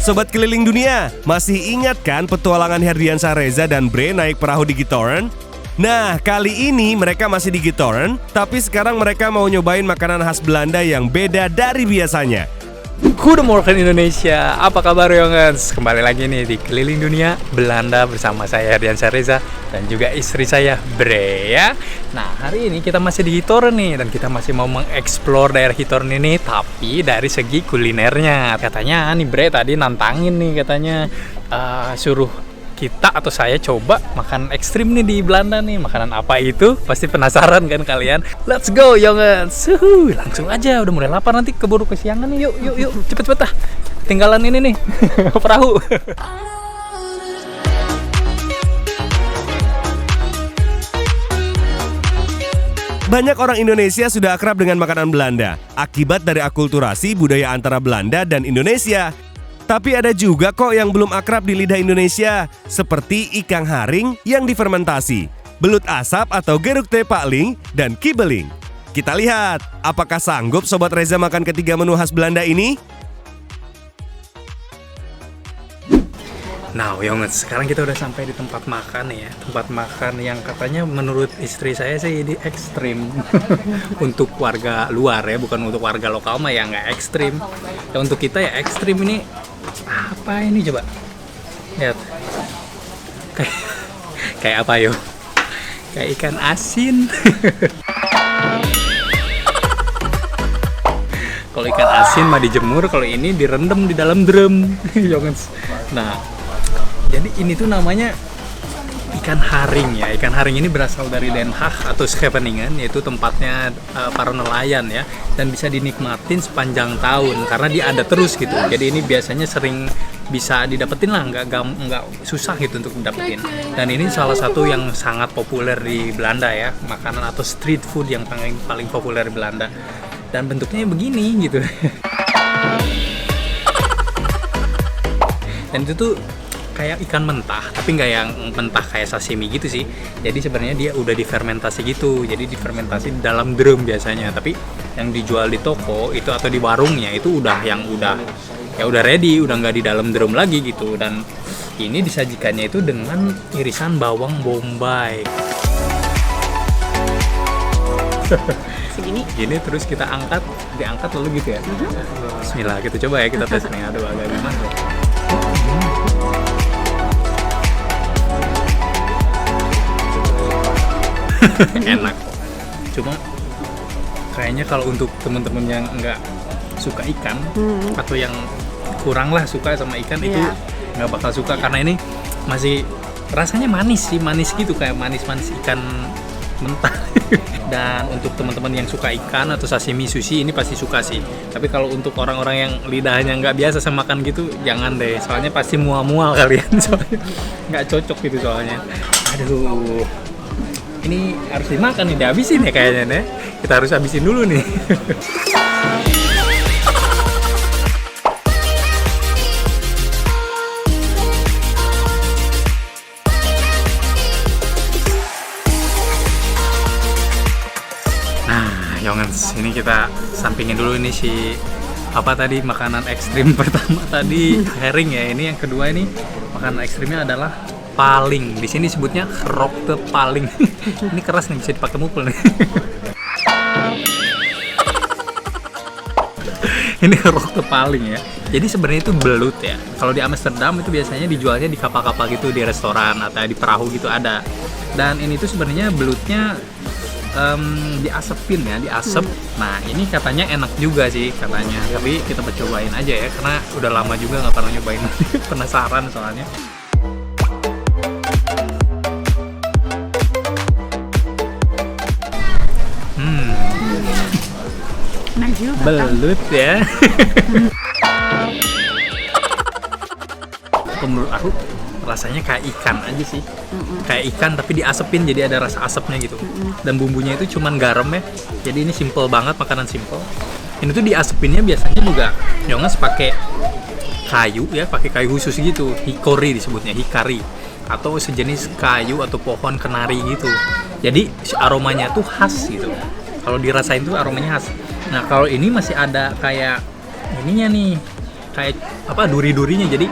Sobat Keliling Dunia, masih ingat kan petualangan Herdiansah Reza dan Bre naik perahu di Gitoren? Nah, kali ini mereka masih di Gitoren, tapi sekarang mereka mau nyobain makanan khas Belanda yang beda dari biasanya. Goedemorgen Indonesia, apa kabar jongens? Kembali lagi nih di Keliling Dunia Belanda bersama saya Herdiansah Reza dan juga istri saya Bre ya. Nah, hari ini kita masih di Gitoren nih dan kita masih mau mengeksplor daerah Gitoren ini, tapi dari segi kulinernya. Katanya nih Bre tadi nantangin nih, katanya suruh kita atau saya coba makan ekstrim nih di Belanda nih. Makanan apa itu? Pasti penasaran kan kalian? Let's go jongens. Langsung aja, udah mulai lapar nanti keburu kesiangan nih. Yuk, cepet-cepet ah. Tinggalan ini nih perahu. Banyak orang Indonesia sudah akrab dengan makanan Belanda akibat dari akulturasi budaya antara Belanda dan Indonesia. Tapi ada juga kok yang belum akrab di lidah Indonesia, seperti ikan haring yang difermentasi, belut asap atau geruk teh pakling, dan kibeling. Kita lihat, apakah sanggup Sobat Reza makan ketiga menu khas Belanda ini? Nah, jongens, sekarang kita udah sampai di tempat makan ya. Tempat makan yang katanya menurut istri saya sih ini ekstrim. Untuk warga luar ya, bukan untuk warga lokal mah ya nggak ekstrim. Ya untuk kita ya ekstrim ini. Apa ini coba? Lihat. Kayak apa yo? Kayak ikan asin. Kalau ikan asin mah dijemur, kalau ini direndam di dalam drum. Nah, jadi ini tuh namanya ikan haring ya. Ikan haring ini berasal dari Den Haag atau Scheveningen, yaitu tempatnya para nelayan ya, dan bisa dinikmatin sepanjang tahun karena dia ada terus gitu. Jadi ini biasanya sering bisa didapetin lah, nggak susah gitu untuk didapetin. Dan ini salah satu yang sangat populer di Belanda ya, makanan atau street food yang paling populer di Belanda. Dan bentuknya begini gitu. Dan itu tuh kayak ikan mentah, tapi nggak yang mentah kayak sashimi gitu sih. Jadi sebenarnya dia udah difermentasi gitu. Jadi difermentasi di dalam drum biasanya. Tapi yang dijual di toko itu atau di warungnya itu udah ready, udah nggak di dalam drum lagi gitu. Dan ini disajikannya itu dengan irisan bawang bombay. Segini. Gini terus kita diangkat lalu gitu ya. Bismillah, kita coba ya, kita tes nih. Aduh, agak gimana ya. Enak, cuma kayaknya kalau untuk teman-teman yang nggak suka ikan atau yang kurang lah suka sama ikan itu nggak bakal suka karena ini masih rasanya manis gitu, kayak manis ikan mentah. Dan untuk teman-teman yang suka ikan atau sashimi, sushi ini pasti suka sih. Tapi kalau untuk orang-orang yang lidahnya nggak biasa sama makan gitu, jangan deh, soalnya pasti mual-mual kalian. Soalnya nggak cocok gitu soalnya. Aduh, ini harus dimakan nih, dihabisin ya kayaknya nih. Kita harus habisin dulu nih. Nah, jongens, ini kita sampingin dulu ini si apa tadi makanan ekstrim pertama tadi herring ya. Ini yang kedua ini makanan ekstrimnya adalah paling. Di sini sebutnya gerokte paling. Ini keras nih, bisa dipakai mukul nih. Ini gerokte paling ya. Jadi sebenarnya itu belut ya. Kalau di Amsterdam itu biasanya dijualnya di kapal-kapal gitu, di restoran atau di perahu gitu ada. Dan ini tuh sebenarnya belutnya diasepin ya, diasep. Nah, ini katanya enak juga sih katanya. Tapi kita cobain aja ya, karena udah lama juga nggak pernah nyobain. Penasaran soalnya. Belut ya. Menurut aku rasanya kayak ikan aja sih. Kayak ikan tapi diasepin jadi ada rasa asapnya gitu. Dan bumbunya itu cuman garam ya. Jadi ini simple banget, makanan simple. Ini tuh diasepinnya biasanya juga jonges pakai kayu ya, pakai kayu khusus gitu. Hikori disebutnya, hikari. Atau sejenis kayu atau pohon kenari gitu. Jadi aromanya tuh khas gitu. Kalau dirasain tuh aromanya khas. Nah, kalau ini masih ada kayak ininya nih, kayak apa duri-durinya, jadi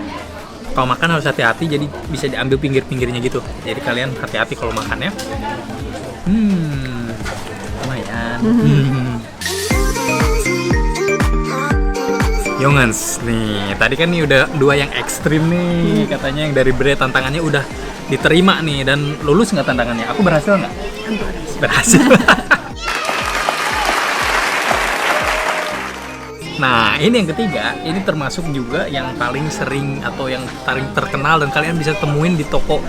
kalau makan harus hati-hati, jadi bisa diambil pinggir-pinggirnya gitu. Jadi kalian hati-hati kalau makannya. Lumayan. Yongens nih, tadi kan nih udah 2 yang ekstrim nih, katanya yang dari Bre tantangannya udah diterima nih dan lulus nggak tantangannya? Aku berhasil nggak? Berhasil. Nah, ini yang ketiga, ini termasuk juga yang paling sering atau yang paling terkenal dan kalian bisa temuin di toko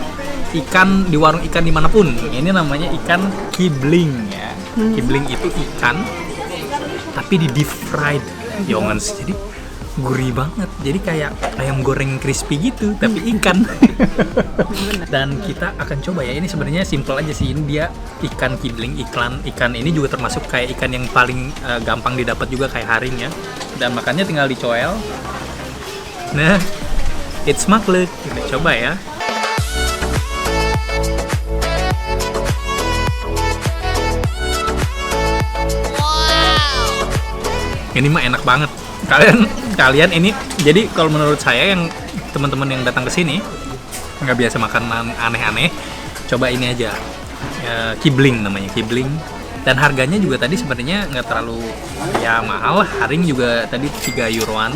ikan, di warung ikan dimanapun. Ini namanya ikan kibling ya. Kibling itu ikan, tapi di deep fried, Yongens. Jadi gurih banget, jadi kayak ayam goreng crispy gitu, tapi ikan. Dan kita akan coba ya, ini sebenarnya simple aja sih, ini dia ikan kibling. Ikan ini juga termasuk kayak ikan yang paling gampang didapat juga kayak haring ya, dan makannya tinggal dicoel. Nah, it's makluk, kita coba ya. Ini mah enak banget. Kalian ini, jadi kalau menurut saya yang teman-teman yang datang ke sini nggak biasa makanan aneh-aneh, coba ini aja. Kibling namanya, kibling. Dan harganya juga tadi sebenarnya nggak terlalu ya mahal lah. Haring juga tadi 3 euroan.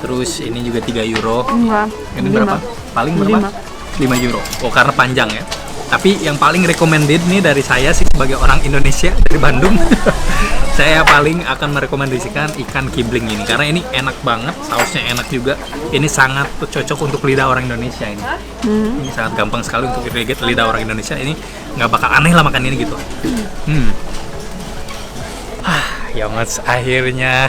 Terus ini juga 3 euro. Enggak. Ini berapa? Paling berapa? 5 euro. Oh, karena panjang ya. Tapi yang paling recommended nih dari saya sih sebagai orang Indonesia dari Bandung, saya paling akan merekomendasikan ikan kibling ini karena ini enak banget, sausnya enak juga. Ini sangat cocok untuk lidah orang Indonesia ini. Ini sangat gampang sekali untuk lidah orang Indonesia. Ini nggak bakal aneh lah makan ini gitu. Yongens, akhirnya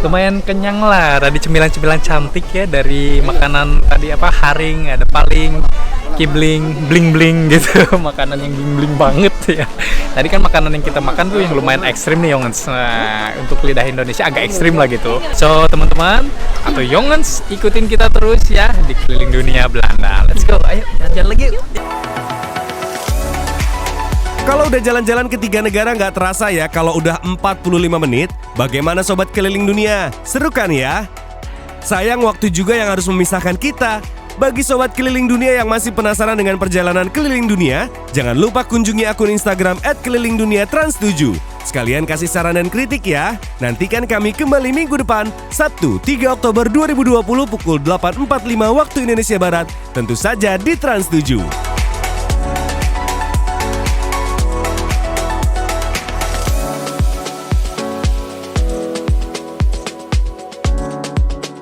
lumayan kenyang lah. Tadi cemilan-cemilan cantik ya dari makanan tadi apa haring, ada paling kibling, bling-bling gitu. Makanan yang bling-bling banget ya. Tadi kan makanan yang kita makan tuh yang lumayan ekstrim nih Yongens. Nah, untuk lidah Indonesia agak ekstrim lah gitu. So teman-teman atau Yongens, ikutin kita terus ya di Keliling Dunia Belanda. Let's go, ayo jalan-jalan lagi yuk. Kalau udah jalan-jalan ke 3 negara nggak terasa ya kalau udah 45 menit. Bagaimana sobat keliling dunia? Seru kan ya? Sayang waktu juga yang harus memisahkan kita. Bagi sobat keliling dunia yang masih penasaran dengan perjalanan keliling dunia, jangan lupa kunjungi akun Instagram @kelilingduniatrans7. Sekalian kasih saran dan kritik ya. Nantikan kami kembali minggu depan, Sabtu 3 Oktober 2020 pukul 8.45 waktu Indonesia Barat, tentu saja di Trans 7.